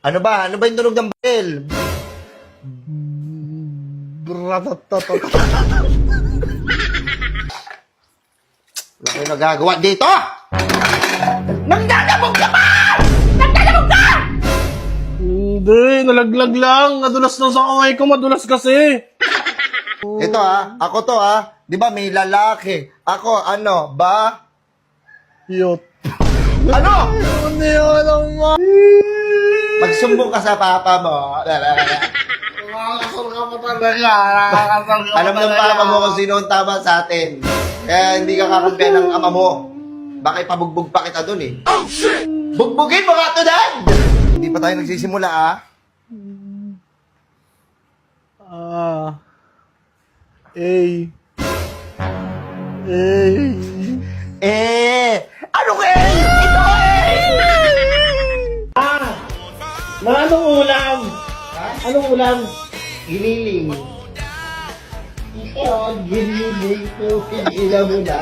Ano ba? Ano ba yung tunog ng bell? Wala kayo nagagawa dito! Nagdadabog ka ba? Nagdadabog ka! Hindi, nalaglag lang. Nadulas lang sa kamay ko, madulas kasi. Ito ako to Di ba may lalaki? Ako, ano, ba? Yot. Ano? Hindi ko alam mo. Magsumbong ka sa papa mo. Nakakasal ka pa talaga. Alam ng papa mo kung sino ang tama sa atin. Kaya hindi ka kakampihan ng ama mo. Baka ipabugbog pa kita dun eh. Oh, shit! Bugbugin mo nga to, Dad! Hindi pa tayo nagsisimula, Ano ka Ito Anong ulam? Anong ulam? Giniling. Ikaw, giniling ko. Higila mo na.